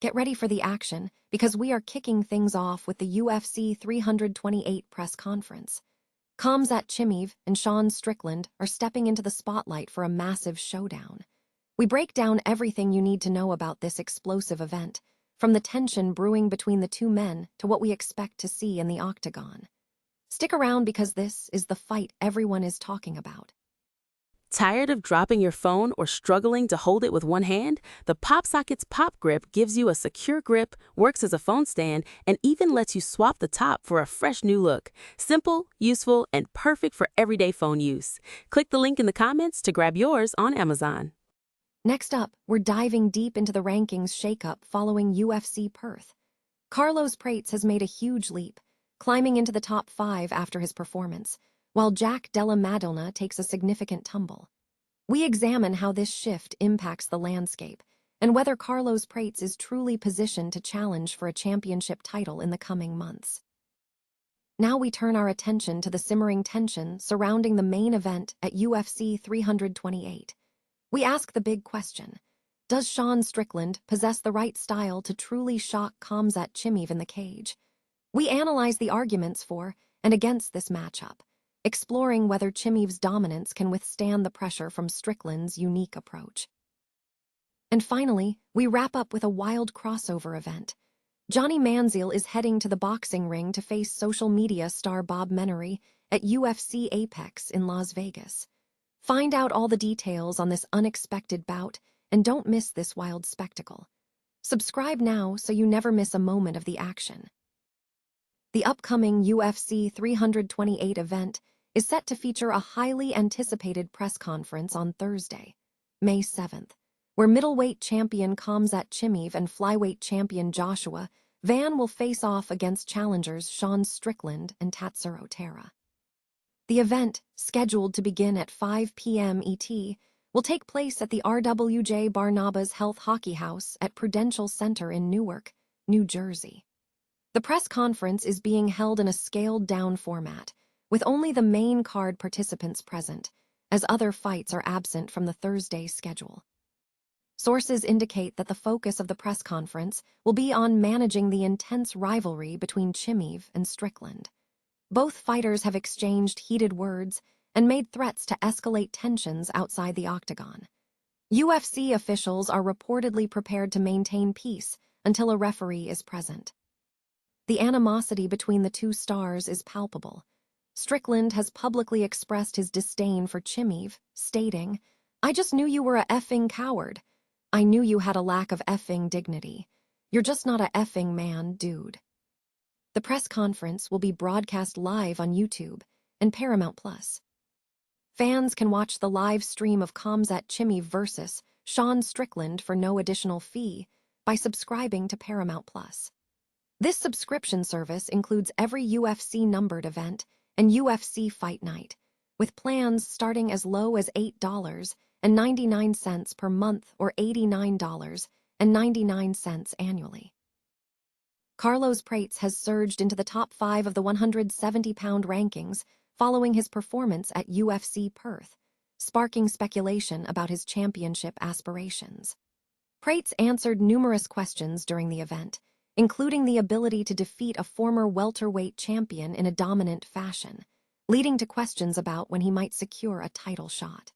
Get ready for the action, because we are kicking things off with the UFC 328 press conference. Khamzat Chimaev and Strickland are stepping into the spotlight for a massive showdown. We break down everything you need to know about this explosive event, from the tension brewing between the two men to what we expect to see in the octagon. Stick around because this is the fight everyone is talking about. Tired of dropping your phone or struggling to hold it with one hand? The PopSocket's Pop Grip gives you a secure grip, works as a phone stand, and even lets you swap the top for a fresh new look. Simple, useful, and perfect for everyday phone use. Click the link in the comments to grab yours on Amazon. Next up, we're diving deep into the rankings shakeup following UFC Perth. Carlos Prates has made a huge leap, climbing into the top 5 after his performance, while Jack Della Maddalena takes a significant tumble. We examine how this shift impacts the landscape and whether Carlos Prates is truly positioned to challenge for a championship title in the coming months. Now we turn our attention to the simmering tension surrounding the main event at UFC 328. We ask the big question: does Strickland possess the right style to truly shock Khamzat Chimaev in the cage? We analyze the arguments for and against this matchup, exploring whether Chimaev's dominance can withstand the pressure from Strickland's unique approach. And finally, we wrap up with a wild crossover event. Johnny Manziel is heading to the boxing ring to face social media star Bob Menery at UFC Apex in Las Vegas. Find out all the details on this unexpected bout, and don't miss this wild spectacle. Subscribe now so you never miss a moment of the action. The upcoming UFC 328 event is set to feature a highly anticipated press conference on Thursday, May 7th, where middleweight champion Khamzat Chimaev and flyweight champion Joshua Van will face off against challengers Sean Strickland and Tatsuro Terra. The event, scheduled to begin at 5 p.m. ET, will take place at the RWJ Barnabas Health Hockey House at Prudential Center in Newark, New Jersey. The press conference is being held in a scaled-down format, with only the main card participants present, as other fights are absent from the Thursday schedule. Sources indicate that the focus of the press conference will be on managing the intense rivalry between Chimaev and Strickland. Both fighters have exchanged heated words and made threats to escalate tensions outside the octagon. UFC officials are reportedly prepared to maintain peace until a referee is present. The animosity between the two stars is palpable. Strickland has publicly expressed his disdain for Chimaev, stating, "I just knew you were a effing coward. I knew you had a lack of effing dignity. You're just not a effing man, dude." The press conference will be broadcast live on YouTube and Paramount+. Fans can watch the live stream of Khamzat Chimaev versus Sean Strickland for no additional fee by subscribing to Paramount+. This subscription service includes every UFC numbered event and UFC Fight Night, with plans starting as low as $8.99 per month or $89.99 annually. Carlos Prates has surged into the top 5 of the 170-pound rankings following his performance at UFC Perth, sparking speculation about his championship aspirations. Prates answered numerous questions during the event, including the ability to defeat a former welterweight champion in a dominant fashion, leading to questions about when he might secure a title shot.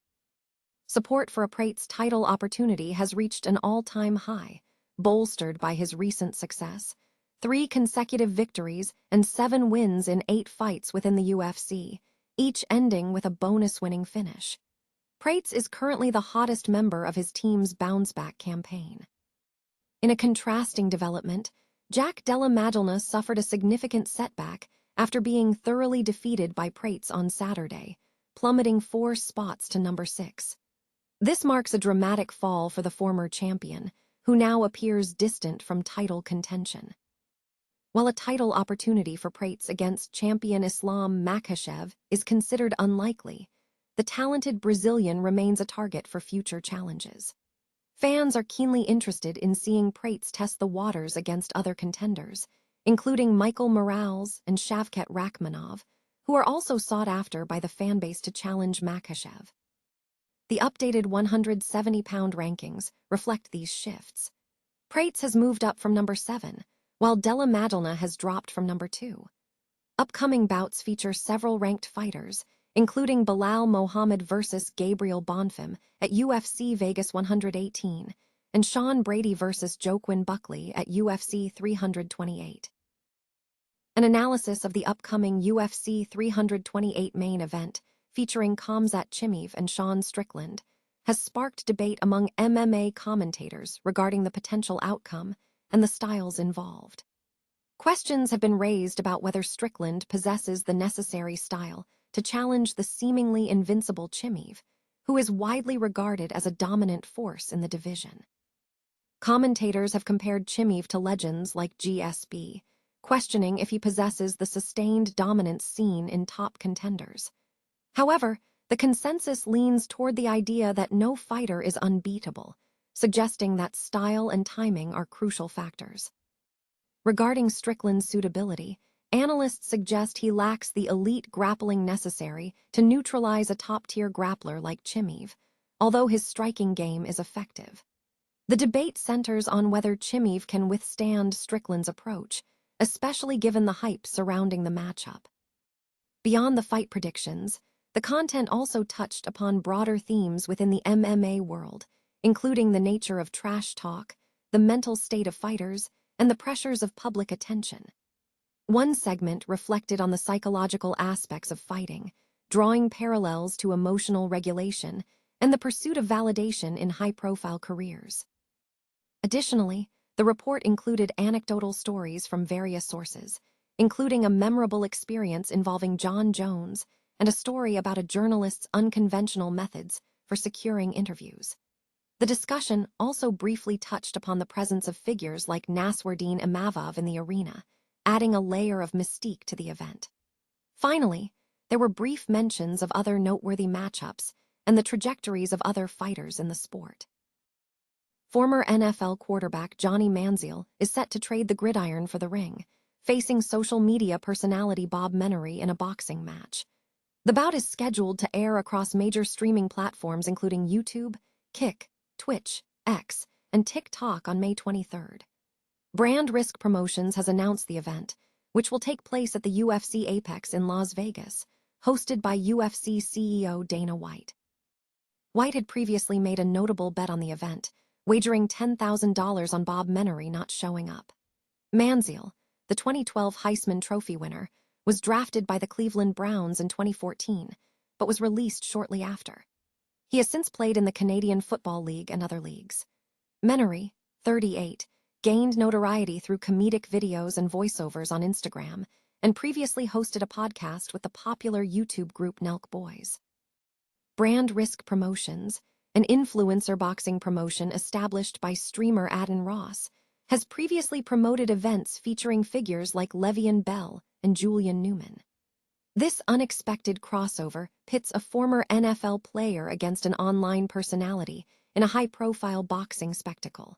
Support for a Prates title opportunity has reached an all-time high, bolstered by his recent success, 3 consecutive victories and 7 wins in 8 fights within the UFC, each ending with a bonus-winning finish. Prates is currently the hottest member of his team's bounce-back campaign. In a contrasting development, Jack Della Maddalena suffered a significant setback after being thoroughly defeated by Prates on Saturday, plummeting 4 spots to number 6. This marks a dramatic fall for the former champion, who now appears distant from title contention. While a title opportunity for Prates against champion Islam Makhachev is considered unlikely, the talented Brazilian remains a target for future challenges. Fans are keenly interested in seeing Prates test the waters against other contenders, including Michael Morales and Shavkat Rakhmonov, who are also sought after by the fanbase to challenge Makhachev. The updated 170-pound rankings reflect these shifts. Prates has moved up from number 7, while Della Madalna has dropped from number 2. Upcoming bouts feature several ranked fighters, including Bilal Mohammed versus Gabriel Bonfim at UFC Vegas 118, and Sean Brady versus Joaquin Buckley at UFC 328. An analysis of the upcoming UFC 328 main event, featuring Khamzat Chimaev and Sean Strickland, has sparked debate among MMA commentators regarding the potential outcome and the styles involved. Questions have been raised about whether Strickland possesses the necessary style to challenge the seemingly invincible Chimaev, who is widely regarded as a dominant force in the division. Commentators have compared Chimaev to legends like GSP, questioning if he possesses the sustained dominance seen in top contenders. However, the consensus leans toward the idea that no fighter is unbeatable, suggesting that style and timing are crucial factors. Regarding Strickland's suitability, analysts suggest he lacks the elite grappling necessary to neutralize a top-tier grappler like Chimaev, although his striking game is effective. The debate centers on whether Chimaev can withstand Strickland's approach, especially given the hype surrounding the matchup. Beyond the fight predictions, the content also touched upon broader themes within the MMA world, including the nature of trash talk, the mental state of fighters, and the pressures of public attention. One segment reflected on the psychological aspects of fighting, drawing parallels to emotional regulation and the pursuit of validation in high-profile careers. Additionally, the report included anecdotal stories from various sources, including a memorable experience involving John Jones and a story about a journalist's unconventional methods for securing interviews. The discussion also briefly touched upon the presence of figures like Nasruddin Imavov in the arena, adding a layer of mystique to the event. Finally, there were brief mentions of other noteworthy matchups and the trajectories of other fighters in the sport. Former NFL quarterback Johnny Manziel is set to trade the gridiron for the ring, facing social media personality Bob Menery in a boxing match. The bout is scheduled to air across major streaming platforms including YouTube, Kick, Twitch, X, and TikTok on May 23rd. Brand Risk Promotions has announced the event, which will take place at the UFC Apex in Las Vegas, hosted by UFC CEO Dana White. White had previously made a notable bet on the event, wagering $10,000 on Bob Menery not showing up. Manziel, the 2012 Heisman Trophy winner, was drafted by the Cleveland Browns in 2014, but was released shortly after. He has since played in the Canadian Football League and other leagues. Menery, 38, gained notoriety through comedic videos and voiceovers on Instagram, and previously hosted a podcast with the popular YouTube group Nelk Boys. Brand Risk Promotions, an influencer boxing promotion established by streamer Adin Ross, has previously promoted events featuring figures like Le'Veon Bell and Julian Newman. This unexpected crossover pits a former NFL player against an online personality in a high-profile boxing spectacle.